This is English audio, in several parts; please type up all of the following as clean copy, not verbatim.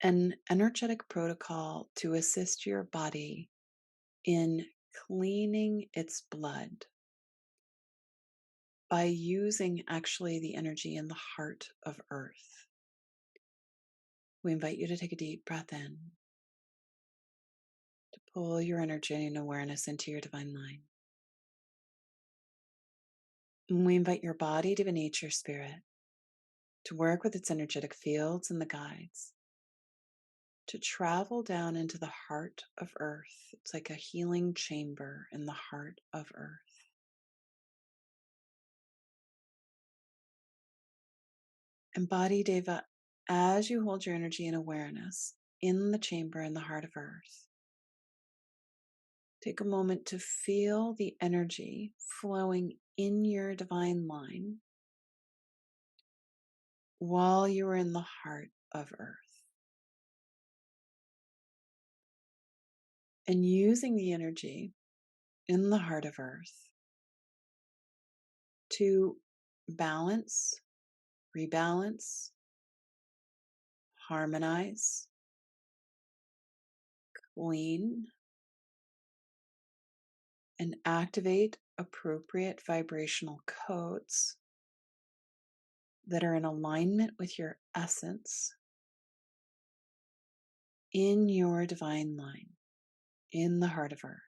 an energetic protocol to assist your body in cleaning its blood by using actually the energy in the heart of Earth. We invite you to take a deep breath in, to pull your energy and awareness into your divine line. And we invite your body, divinate nature, spirit, to work with its energetic fields and the guides, to travel down into the heart of Earth. It's like a healing chamber in the heart of Earth. And body Deva, as you hold your energy and awareness in the chamber in the heart of Earth, take a moment to feel the energy flowing in your divine line while you are in the heart of Earth. And using the energy in the heart of Earth to balance, rebalance, harmonize, clean, and activate appropriate vibrational codes that are in alignment with your essence in your divine line, in the heart of Earth.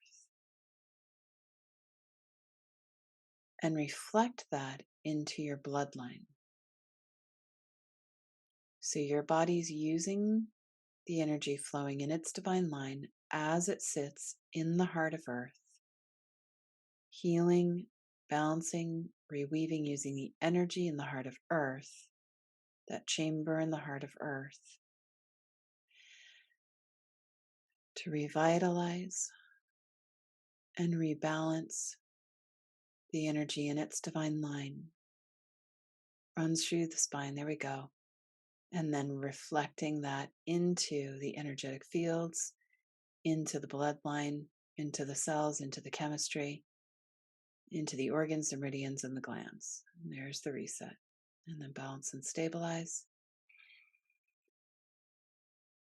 And reflect that into your bloodline. So your body's using the energy flowing in its divine line as it sits in the heart of Earth, healing, balancing, reweaving using the energy in the heart of Earth, that chamber in the heart of Earth, to revitalize and rebalance the energy in its divine line. Runs through the spine, there we go. And then reflecting that into the energetic fields, into the bloodline, into the cells, into the chemistry, into the organs, the meridians, and the glands. And there's the reset. And then balance and stabilize.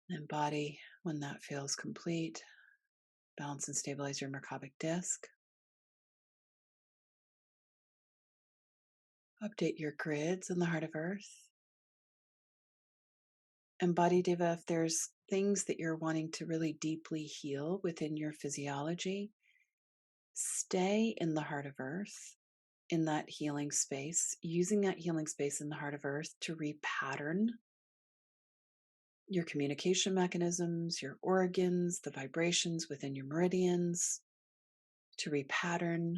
And body, when that feels complete, balance and stabilize your Merkaba disc. Update your grids in the heart of Earth. And body Deva, if there's things that you're wanting to really deeply heal within your physiology, stay in the heart of Earth, in that healing space, using that healing space in the heart of Earth to repattern your communication mechanisms, your organs, the vibrations within your meridians, to repattern,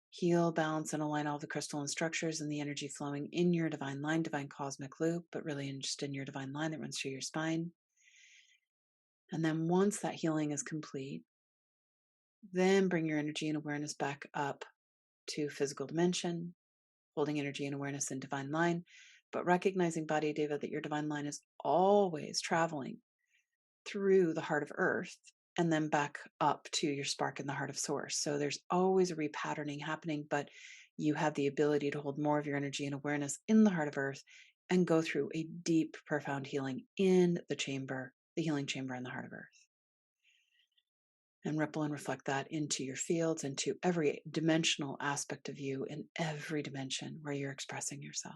heal, balance, and align all the crystalline structures and the energy flowing in your divine line, divine cosmic loop, but really just in your divine line that runs through your spine. And then once that healing is complete, then bring your energy and awareness back up to physical dimension, holding energy and awareness in divine line, but recognizing, body Deva, that your divine line is always traveling through the heart of Earth and then back up to your spark in the heart of Source. So there's always a repatterning happening, but you have the ability to hold more of your energy and awareness in the heart of Earth and go through a deep, profound healing in the chamber, the healing chamber in the heart of Earth. And ripple and reflect that into your fields, into every dimensional aspect of you in every dimension where you're expressing yourself.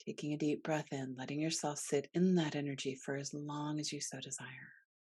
Taking a deep breath in, letting yourself sit in that energy for as long as you so desire.